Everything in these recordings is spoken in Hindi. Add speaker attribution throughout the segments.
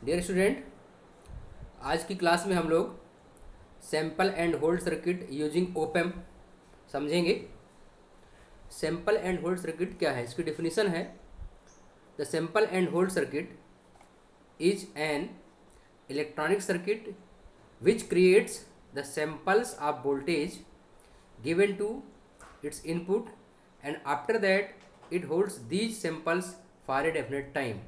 Speaker 1: डियर स्टूडेंट, आज की क्लास में हम लोग sample and hold circuit using op-amp समझेंगे। सैंपल एंड होल्ड सर्किट क्या है, इसकी डेफिनेशन है the sample and hold circuit is an electronic circuit which creates the samples of voltage given to its input and after that it holds these samples for a definite time।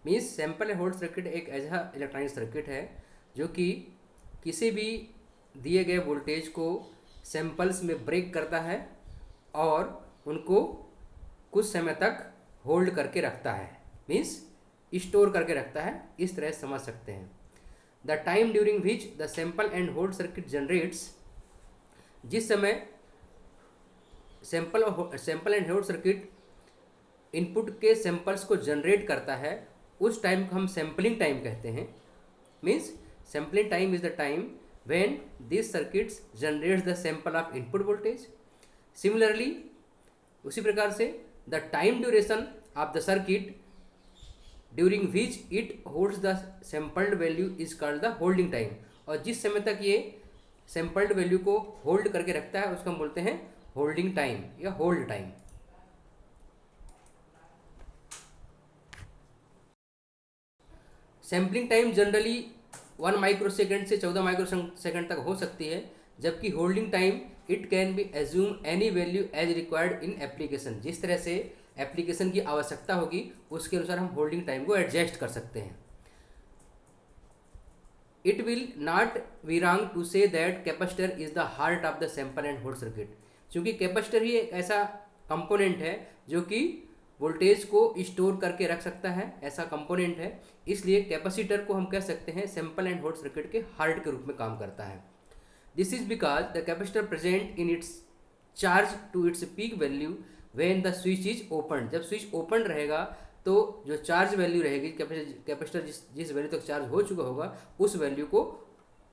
Speaker 1: Means sample and hold circuit एक ऐसा इलेक्ट्रॉनिक सर्किट है जो कि किसी भी दिए गए वोल्टेज को सैंपल्स में ब्रेक करता है और उनको कुछ समय तक होल्ड करके रखता है, मीन्स स्टोर करके रखता है। इस तरह समझ सकते हैं। The time during which the sample and hold circuit generates, जिस समय sample and hold circuit input के सैंपल्स को जनरेट करता है, उस टाइम को हम सैम्पलिंग टाइम कहते हैं। Means sampling time is the time when this circuits generates the sample of input voltage. Similarly उसी प्रकार से the time duration of the circuit during which it holds the sampled value is called the holding time. और जिस समय तक ये सैंपल्ड वैल्यू को होल्ड करके रखता है उसको हम बोलते हैं होल्डिंग टाइम या hold time. Sampling time generally 1 microsecond से 14 माइक्रोसेकंड तक हो सकती है, जबकि holding time it can be assume any value as required in application. जिस तरह से एप्लीकेशन की आवश्यकता होगी उसके अनुसार हम होल्डिंग टाइम को एडजस्ट कर सकते हैं। It will not be wrong to say that capacitor is the heart of the sample and hold circuit, क्योंकि कैपेसिटर ही एक ऐसा कंपोनेंट है जो कि वोल्टेज को स्टोर करके रख सकता है, ऐसा कंपोनेंट है। इसलिए कैपेसिटर को हम कह सकते हैं सैंपल एंड होल्ड सर्किट के हार्ट के रूप में काम करता है। This is because the capacitor present in its charge to its peak value when the switch is open. जब स्विच ओपन रहेगा तो जो चार्ज वैल्यू रहेगी, कैपेसिटर जिस वैल्यू तक चार्ज हो चुका होगा उस वैल्यू को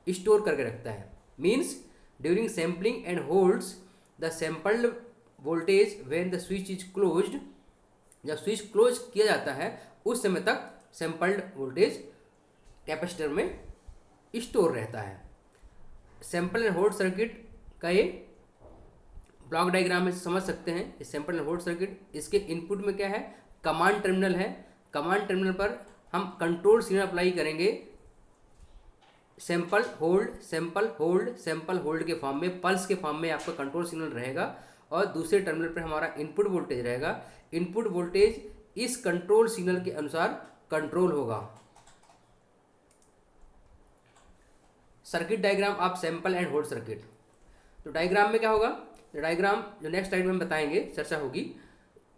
Speaker 1: स्टोर करके रखता है। Means during sampling and holds the sampled voltage when the switch is closed. जब स्विच क्लोज किया जाता है उस समय तक सैंपल्ड वोल्टेज कैपेसिटर में स्टोर रहता है। सैंपल एंड होल्ड सर्किट का ये ब्लॉक डायग्राम में समझ सकते हैं। इस सैंपल एंड होल्ड सर्किट, इसके इनपुट में क्या है, कमांड टर्मिनल है। कमांड टर्मिनल पर हम कंट्रोल सिग्नल अप्लाई करेंगे sample hold sample hold sample hold के फॉर्म में, पल्स के फॉर्म में आपका कंट्रोल सिग्नल रहेगा। और दूसरे टर्मिनल पर हमारा इनपुट वोल्टेज रहेगा। इनपुट वोल्टेज इस कंट्रोल सिग्नल के अनुसार कंट्रोल होगा। Circuit diagram of sample and hold circuit. तो डायग्राम में क्या होगा, डायग्राम जो नेक्स्ट स्लाइड में हम बताएंगे, चर्चा होगी।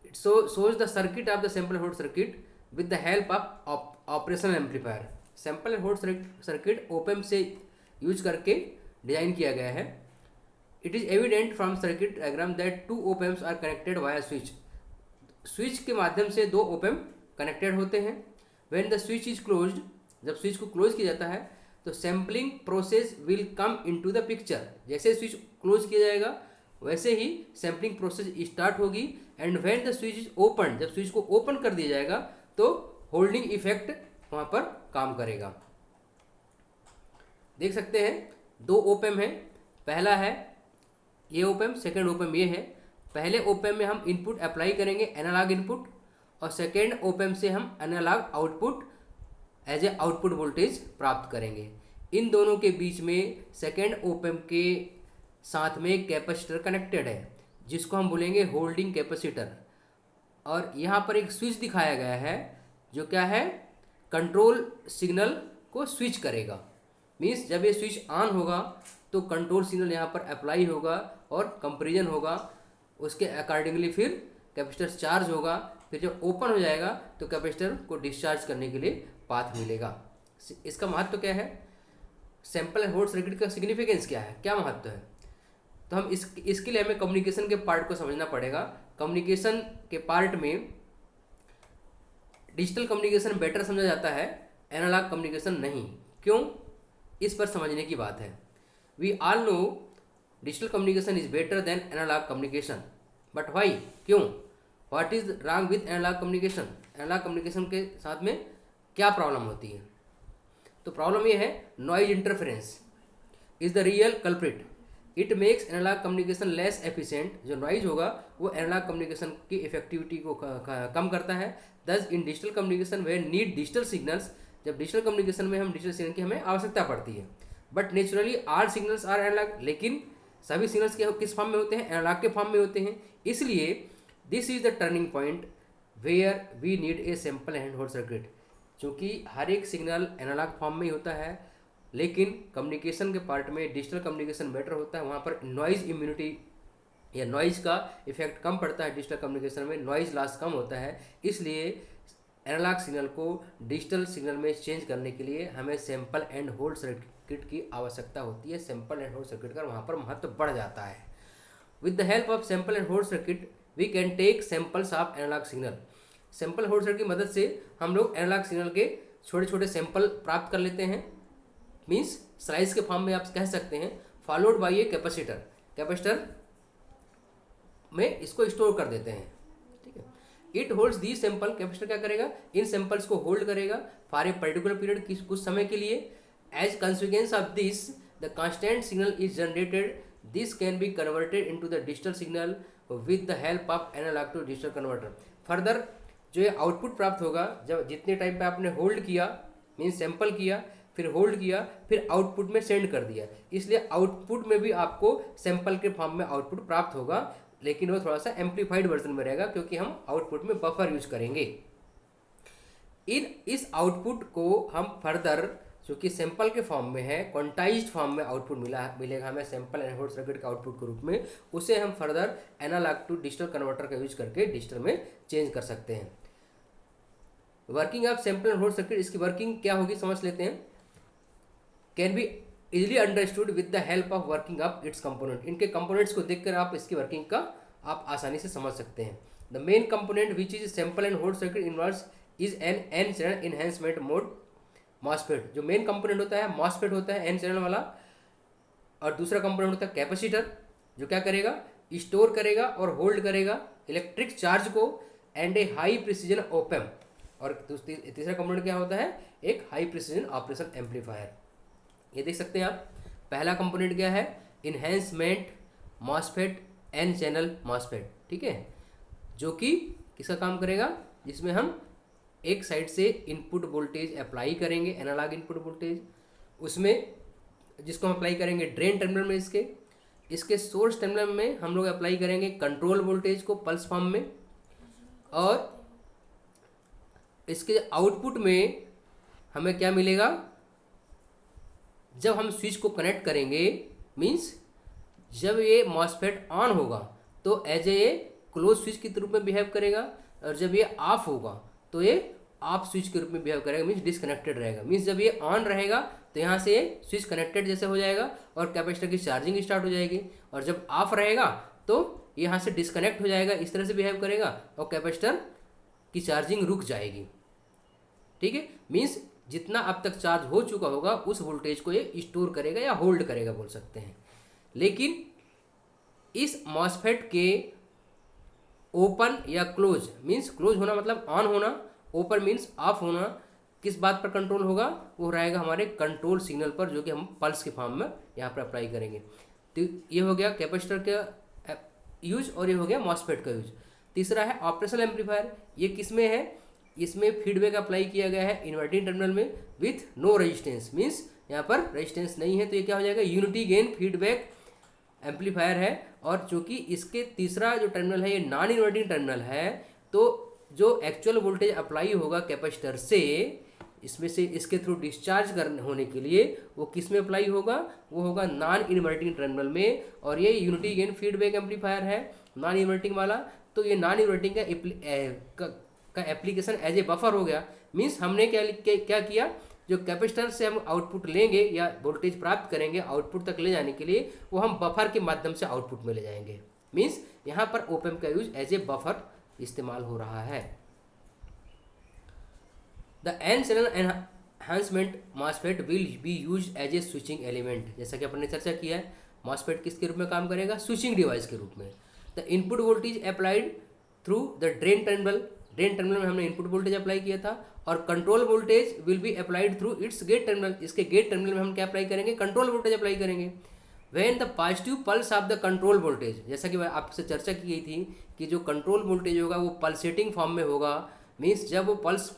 Speaker 1: It shows the circuit of the sample and hold circuit with the help of operational amplifier. Sample and hold circuit op amp से यूज करके डिजाइन किया गया है। It is evident from circuit diagram that 2 op amps are connected via switch. Switch के माध्यम से 2 ओपैम्प कनेक्टेड होते हैं। When the switch is closed, जब स्विच को क्लोज किया जाता है तो sampling process will come into the picture. जैसे स्विच क्लोज किया जाएगा वैसे ही सैम्पलिंग प्रोसेस स्टार्ट होगी। And when the switch is open, जब स्विच को ओपन कर दिया जाएगा तो होल्डिंग इफेक्ट वहाँ पर काम करेगा। देख सकते हैं 2 ओपैम्प हैं, पहला है ये ओपैम्प, सेकेंड ओपैम्प ये है। पहले ओपैम्प में हम इनपुट अप्लाई करेंगे एनालॉग इनपुट, और सेकेंड ओपैम्प से हम analogue output as a output voltage प्राप्त करेंगे। इन दोनों के बीच में सेकेंड ओपैम्प के साथ में कैपेसिटर कनेक्टेड है जिसको हम बोलेंगे होल्डिंग कैपेसिटर। और यहाँ पर एक स्विच दिखाया गया है जो क्या है, कंट्रोल सिग्नल को स्विच करेगा। मीन्स जब ये स्विच ऑन होगा तो कंट्रोल सिग्नल यहाँ पर अप्लाई होगा और कंपेरिजन होगा, उसके अकॉर्डिंगली फिर कैपेसिटर चार्ज होगा। फिर जब ओपन हो जाएगा तो कैपेसिटर को डिस्चार्ज करने के लिए पाथ मिलेगा। इसका महत्व क्या है, सैंपल एंड होल्ड सर्किट का सिग्निफिकेंस क्या है, क्या महत्व है, तो हम इसके लिए हमें कम्युनिकेशन के पार्ट को समझना पड़ेगा। कम्युनिकेशन के पार्ट में डिजिटल कम्युनिकेशन बेटर समझा जाता है, एनालॉग कम्युनिकेशन नहीं। क्यों, इस पर समझने की बात है। We all know digital communication is better than analog communication, but why, क्यों, what is wrong with analog communication. Analog communication के साथ में क्या प्रॉब्लम होती है। तो प्रॉब्लम ये है noise interference is the real culprit. It makes analogue communication less efficient. जो नॉइज होगा वो एनालॉग कम्युनिकेशन की इफेक्टिविटी को कम करता है। Thus in digital communication we need digital signals. जब डिजिटल कम्युनिकेशन में हम डिजिटल सिग्नल की हमें आवश्यकता पड़ती है। But naturally our signals are analogue, लेकिन सभी सिग्नल्स के किस फॉर्म में होते हैं? एनालॉग के फॉर्म में होते हैं। इसलिए this is the turning point where we need a sample and hold circuit. क्योंकि हर एक सिग्नल एनालॉग फॉर्म में ही होता है, लेकिन कम्युनिकेशन के पार्ट में डिजिटल कम्युनिकेशन बेटर होता है। वहाँ पर नॉइज़ इम्यूनिटी या नॉइज़ का इफेक्ट कम पड़ता है। डिजिटल कम्युनिकेशन में नॉइज़ लॉस कम होता है। इसलिए एनालॉग सिग्नल को डिजिटल सिग्नल में चेंज करने के लिए हमें सैम्पल एंड होल्ड सर्किट की आवश्यकता होती है। सैम्पल एंड होल्ड सर्किट का वहाँ पर महत्व बढ़ जाता है। With the help of sample and hold circuit we can take samples of analogue signal. Sample hold circuit की मदद से हम लोग एनालॉग सिग्नल के छोटे छोटे सैंपल प्राप्त कर लेते हैं। मीन्स स्लाइस के फॉर्म में आप कह सकते हैं, followed by a capacitor. Capacitor में इसको स्टोर कर देते हैं। ठीक है। It holds the sample. Capacitor क्या करेगा? इन सैंपल्स को होल्ड करेगा फॉर ए पर्टिकुलर पीरियड, कुछ समय के लिए। As consequence of this the constant signal is generated. This can be converted into the digital signal with the help of analogue to digital converter. Further जो ये आउटपुट प्राप्त होगा, जब जितने टाइम पे आपने होल्ड किया, मीन्स सैंपल किया, फिर होल्ड किया, फिर आउटपुट में सेंड कर दिया, इसलिए आउटपुट में भी आपको सैंपल के फॉर्म में आउटपुट प्राप्त होगा, लेकिन वो थोड़ा सा एम्पलीफाइड वर्जन में रहेगा, क्योंकि हम आउटपुट में बफर यूज करेंगे। इस आउटपुट को हम फर्दर, जो कि सैंपल के फॉर्म में है, क्वांटाइज्ड फॉर्म में आउटपुट मिलेगा हमें सैंपल एंड होल्ड सर्किट के आउटपुट के रूप में, उसे हम further analog to digital converter का यूज करके डिजिटल में चेंज कर सकते हैं। Working of sample and hold circuit, इसकी वर्किंग क्या होगी समझ लेते हैं। Can be easily understood with the help of working of its component. इनके कंपोनेंट्स को देखकर आप इसकी वर्किंग का आप आसानी से समझ सकते हैं। The main component which is sample and hold circuit involves is an channel enhancement mode MOSFET. जो मेन कंपोनेंट होता है मॉसफेट होता है, एन चैनल वाला, और दूसरा कंपोनेंट होता है कैपेसिटर, जो क्या करेगा? स्टोर करेगा और होल्ड करेगा इलेक्ट्रिक चार्ज को एंड ए हाई प्रिसीजन ओपम। और तीसरा कंपोनेंट क्या होता है? एक हाई प्रिसीजन ऑपरेशन एम्पलीफायर। ये देख सकते हैं आप। पहला कंपोनेंट क्या है? Enhancement MOSFET, N channel MOSFET. ठीक है, जो कि किसका काम करेगा? जिसमें हम एक साइड से इनपुट वोल्टेज अप्लाई करेंगे, एनालॉग इनपुट वोल्टेज, उसमें जिसको हम अप्लाई करेंगे ड्रेन टर्मिनल में, इसके सोर्स टर्मिनल में हम लोग अप्लाई करेंगे कंट्रोल वोल्टेज को पल्स फॉर्म में, और इसके आउटपुट में हमें क्या मिलेगा? जब हम स्विच को कनेक्ट करेंगे, मीन्स जब ये मॉसफेट ऑन होगा तो एज ए क्लोज स्विच के रूप में बिहेव करेगा, और जब ये ऑफ होगा तो ये ऑफ स्विच के रूप में बिहेव करेगा, मीन्स डिसकनेक्टेड रहेगा। मीन्स जब ये ऑन रहेगा तो यहाँ से ये स्विच कनेक्टेड जैसे हो जाएगा और कैपेसिटर की चार्जिंग स्टार्ट हो जाएगी, और जब ऑफ रहेगा तो यहाँ से डिसकनेक्ट हो जाएगा, इस तरह से बिहेव करेगा और कैपेसिटर की चार्जिंग रुक जाएगी। ठीक है, मीन्स जितना अब तक चार्ज हो चुका होगा उस वोल्टेज को ये स्टोर करेगा या होल्ड करेगा बोल सकते हैं। लेकिन इस मॉसफेट के ओपन या क्लोज, मीन्स क्लोज होना मतलब ऑन होना, ओपन मीन्स ऑफ होना, किस बात पर कंट्रोल होगा? वो रहेगा हमारे कंट्रोल सिग्नल पर, जो कि हम पल्स के फॉर्म में यहाँ पर अप्लाई करेंगे। तो ये हो गया कैपेसिटर का यूज, और ये हो गया मॉसफेट का यूज। तीसरा है ऑपरेशनल एम्पलीफायर। ये किस में है? इसमें फीडबैक अप्लाई किया गया है इन्वर्टिंग टर्मिनल में विथ नो रेजिस्टेंस, मीन्स यहाँ पर रेजिस्टेंस नहीं है, तो ये क्या हो जाएगा? यूनिटी गेन फीडबैक एम्पलीफायर है। और चूँकि इसके तीसरा जो टर्मिनल है ये नॉन इन्वर्टिंग टर्मिनल है, तो जो एक्चुअल वोल्टेज अप्लाई होगा कैपेसिटर से, इसमें से इसके थ्रू डिस्चार्ज होने के लिए वो किस में अप्लाई होगा? वो होगा नॉन इन्वर्टिंग टर्मिनल में, और ये यूनिटी गेन फीडबैक एम्पलीफायर है नॉन इन्वर्टिंग वाला। तो ये नॉन इन्वर्टिंग का एप्लीकेशन एज ए बफर हो गया। मीन्स हमने क्या किया? जो कैपेसिटर से हम आउटपुट लेंगे या वोल्टेज प्राप्त करेंगे आउटपुट तक ले जाने के लिए, वो हम बफर के माध्यम से आउटपुट में ले जाएंगे। मीन्स यहाँ पर ओपैम्प का यूज एज ए बफर इस्तेमाल हो रहा है। The N channel enhancement MOSFET will be use as a switching element. जैसा कि अपन ने चर्चा किया है, मॉसफेट किसके रूप में काम करेगा? स्विचिंग डिवाइस के रूप में। The input voltage applied through the drain terminal. Drain terminal में हमने इनपुट वोल्टेज अप्लाई किया था, और control voltage will be applied through it's get terminal, इसके गेट टर्मिनल में हम क्या अप्लाई करेंगे, कंट्रोल वोल्टेज अप्लाई करेंगे। When the positive pulse of the control voltage, जैसा कि आपसे चर्चा की गई थी कि जो कंट्रोल वोल्टेज होगा वो पल्सेटिंग फॉर्म में होगा, मीन्स जब वो पल्स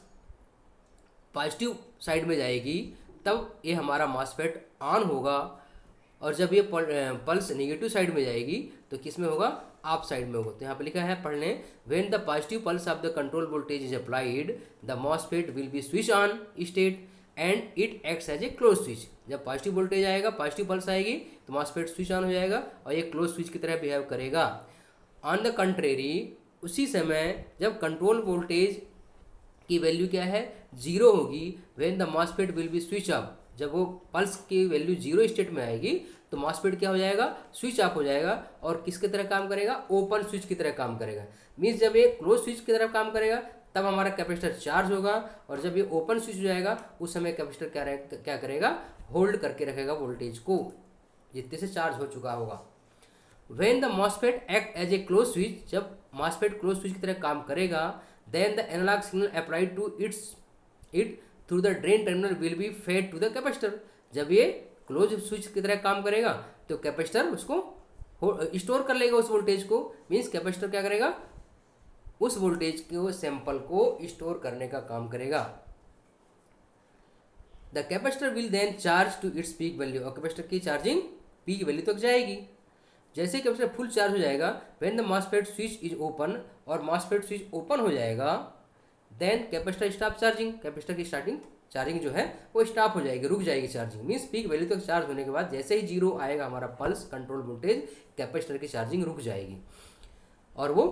Speaker 1: पॉजिटिव साइड में जाएगी तब ये हमारा मॉसफेट ऑन होगा, और जब ये पल्स नेगेटिव साइड में जाएगी तो किस में होगा, ऑफ साइड में होगा। तो यहाँ पे लिखा है, पढ़ लें, when the positive pulse of the control voltage is applied the MOSFET will be switch on state and it acts as a close switch. जब पॉजिटिव वोल्टेज आएगा, पॉजिटिव पल्स आएगी तो मॉसफेट स्विच ऑन हो जाएगा और ये क्लोज स्विच की तरह बिहेव करेगा। ऑन द कंट्रेरी, उसी समय जब कंट्रोल वोल्टेज की वैल्यू क्या है, जीरो होगी, when the MOSFET will be switch off, जब वो पल्स की वैल्यू जीरो स्टेट में आएगी तो मॉसफेट क्या हो जाएगा, स्विच ऑफ हो जाएगा और किसकी तरह काम करेगा, ओपन स्विच की तरह काम करेगा। मीन्स जब ये क्लोज स्विच की तरह काम करेगा तब हमारा कैपेसिटर चार्ज होगा, और जब ये ओपन स्विच हो जाएगा उस समय कैपेसिटर क्या करेगा, होल्ड करके रखेगा वोल्टेज को जितने से चार्ज हो चुका होगा। When the MOSFET act as a close switch, जब मॉसफेट क्लोज स्विच की तरह काम करेगा, then the analog signal applied to it through the drain terminal will be fed to the capacitor. जब ये क्लोज स्विच की तरह काम करेगा तो कैपेसिटर उसको स्टोर कर लेगा उस वोल्टेज को, मीन्स कैपेसिटर क्या करेगा, उस वोल्टेज के सैंपल को स्टोर करने का काम करेगा। The capacitor will then charge to its peak value, और कैपेसिटर की चार्जिंग पीक वैल्यू तक जाएगी। जैसे कैपेसिटर फुल चार्ज हो जाएगा, when the MOSFET switch is open, और मॉसफेट स्विच ओपन हो जाएगा, then capacitor stop charging, capacitor की स्टार्टिंग चार्जिंग जो है वो स्टॉप हो जाएगी, रुक जाएगी चार्जिंग। मीन्स पीक वैल्यू तक चार्ज होने के बाद जैसे ही जीरो आएगा हमारा पल्स कंट्रोल वोल्टेज, कैपेसिटर की चार्जिंग रुक जाएगी और वो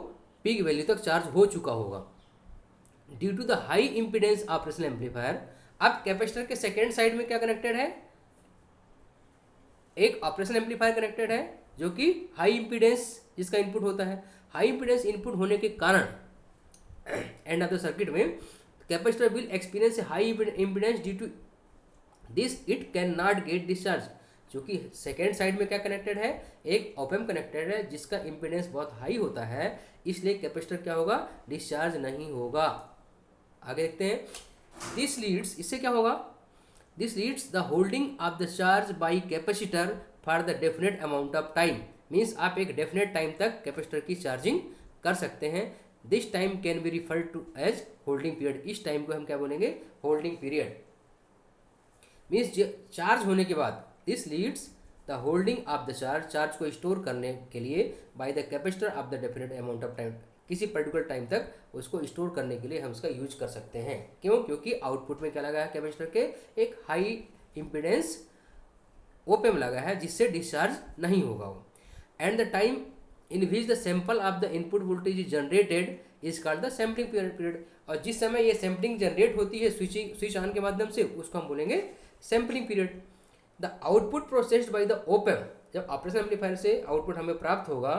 Speaker 1: पीक वैल्यू तक चार्ज हो चुका होगा। Due to the high impedance operational amplifier, अब कैपेसिटर के सेकेंड साइड में क्या कनेक्टेड है, एक ऑपरेशनल एम्पलीफायर कनेक्टेड है जो कि हाई इम्पीडेंस जिसका इनपुट होता है। हाई इम्पीडेंस इनपुट होने के कारण एंड ऑफ द सर्किट में capacitor will experience high impedance, due to this it can not get discharge. जो कि सेकेंड साइड में क्या कनेक्टेड है, एक ओपएम्प कनेक्टेड है जिसका इम्पीडेंस बहुत हाई होता है, इसलिए कैपेसिटर क्या होगा, डिस्चार्ज नहीं होगा। आगे देखते हैं, दिस लीड्स, इससे क्या होगा, this leads the holding of the charge by capacitor for the definite amount of time. Means आप एक डेफिनेट टाइम तक कैपेसिटर की चार्जिंग कर सकते हैं। This time can be referred to as holding period, इस टाइम को हम क्या बोलेंगे, होल्डिंग पीरियड। मीन्स चार्ज होने के बाद this leads the holding of the charge, charge को स्टोर करने के लिए by the capacitor of the definite amount of time, किसी पर्टिकुलर टाइम तक उसको स्टोर करने के लिए हम उसका यूज कर सकते हैं। क्यों, क्योंकि आउटपुट में क्या लगा है कैपेसिटर के, एक हाई इम्पीडेंस ओपएम लगा है जिससे डिस्चार्ज नहीं होगा वो। And the time in which the sample of the input voltage is generated is called the sampling period. और जिस समय ये सैम्पलिंग जनरेट होती है स्विच ऑन के माध्यम से, उसको हम बोलेंगे sampling period. The output processed by the op amp, जब ऑपरेशन एम्पलीफायर से आउटपुट हमें प्राप्त होगा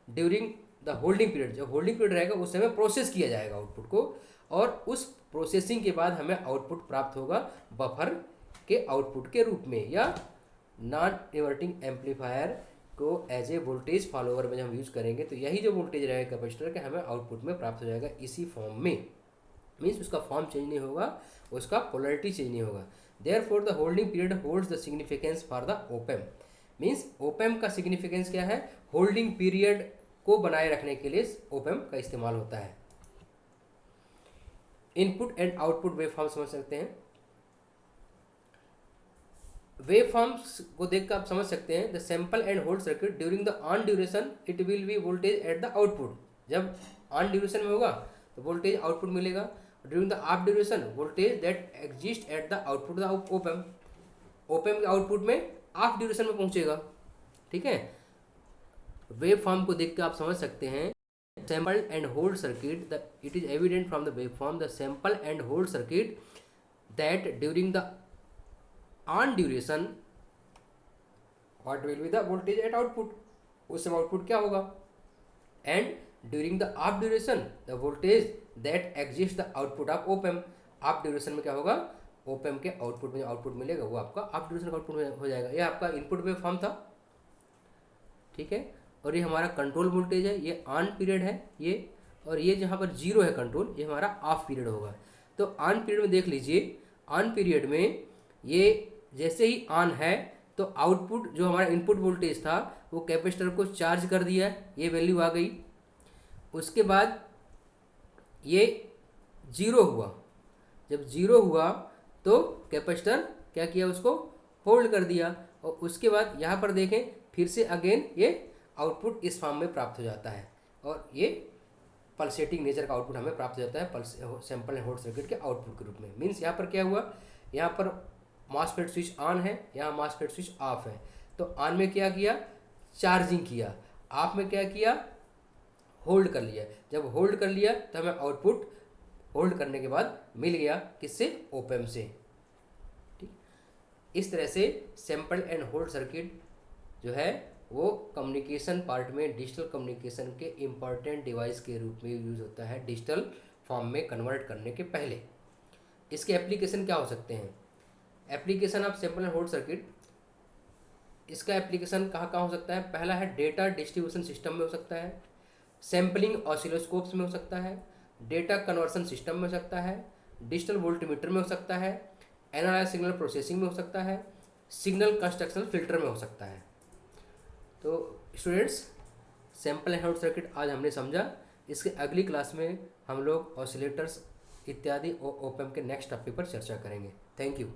Speaker 1: ड्यूरिंग द होल्डिंग पीरियड, जब होल्डिंग पीरियड रहेगा उस समय प्रोसेस किया जाएगा आउटपुट को, और उस प्रोसेसिंग के बाद हमें आउटपुट प्राप्त होगा बफर के आउटपुट के रूप में, या नॉन इन्वर्टिंग एम्पलीफायर को एज ए वोल्टेज फॉलोअर में जब हम यूज करेंगे तो यही जो वोल्टेज रहेगा कैपेसिटर के हमें आउटपुट में प्राप्त हो जाएगा इसी फॉर्म में। मीन्स उसका फॉर्म चेंज नहीं होगा, उसका पोलरिटी चेंज नहीं होगा। Therefore the holding period holds the significance for the op amp. Means op amp का सिग्निफिकेंस क्या है, होल्डिंग पीरियड को बनाए रखने के लिए ओपएम का इस्तेमाल होता है। इनपुट एंड आउटपुट वेवफॉर्म समझ सकते हैं। वेवफॉर्म्स को देखकर आप समझ सकते हैं, the sample and hold circuit during the on duration it will be voltage at the output. जब ऑन ड्यूरेशन में होगा तो वोल्टेज आउटपुट मिलेगा, during the off duration voltage that exist at the output the op amp, op amp के आउटपुट में ऑफ ड्यूरेशन में पहुंचेगा। ठीक है, वेव फॉर्म को देख के आप समझ सकते हैं, sample and hold circuit, the it is evident from the wave form the sample and hold circuit that during the on duration what will be the voltage at output, उस समय आउटपुट क्या होगा, and during the off duration the voltage that exist the output of op amp. Off duration में क्या होगा, ओपएम के आउटपुट में जो आउटपुट मिलेगा वो आपका ऑफ ड्यूरेशन का आउटपुट हो जाएगा। ये आपका इनपुट वेव फॉर्म था। ठीक है, और ये हमारा कंट्रोल वोल्टेज है, ये ऑन पीरियड है ये, और ये जहाँ पर जीरो है कंट्रोल, ये हमारा ऑफ पीरियड होगा। तो ऑन पीरियड में देख लीजिए, ऑन पीरियड में ये जैसे ही ऑन है तो आउटपुट जो हमारा इनपुट वोल्टेज था वो कैपेसिटर को चार्ज कर दिया, ये वैल्यू आ गई। उसके बाद ये जीरो हुआ, जब जीरो हुआ तो कैपेसिटर क्या किया, उसको होल्ड कर दिया। और उसके बाद यहाँ पर देखें फिर से अगेन ये आउटपुट इस फॉर्म में प्राप्त हो जाता है और ये पल्सेटिंग नेचर का आउटपुट हमें प्राप्त हो जाता है सैंपल एंड होल्ड सर्किट के आउटपुट के रूप में। मीन्स यहाँ पर क्या हुआ, यहाँ पर मॉसफेट स्विच ऑन है, यहाँ मॉसफेट स्विच ऑफ है। तो ऑन में क्या किया, चार्जिंग किया, ऑफ में क्या किया, होल्ड कर लिया। जब होल्ड कर लिया तो हमें आउटपुट होल्ड करने के बाद मिल गया, किससे, ओप एम्प से। ठीक, इस तरह से सैंपल एंड होल्ड सर्किट जो है वो कम्युनिकेशन पार्ट में डिजिटल कम्युनिकेशन के इम्पॉर्टेंट डिवाइस के रूप में यूज होता है डिजिटल फॉर्म में कन्वर्ट करने के पहले। इसके एप्लीकेशन क्या हो सकते हैं, application of sample and hold circuit, इसका एप्लीकेशन कहाँ कहाँ हो सकता है। पहला है डेटा डिस्ट्रीब्यूशन सिस्टम में हो सकता है, सैम्पलिंग ऑसिलोस्कोप्स में हो सकता है, डेटा कन्वर्सन सिस्टम में हो सकता है, डिजिटल वोल्टमीटर में हो सकता है, एनालॉग सिग्नल प्रोसेसिंग में हो सकता है, सिग्नल कंस्ट्रक्शन फिल्टर में हो सकता है। तो students, sample and hold circuit आज हमने समझा। इसके अगली क्लास में हम लोग ऑसिलेटर्स इत्यादि और ओप एम्प के नेक्स्ट टॉपिक पर चर्चा करेंगे। Thank you.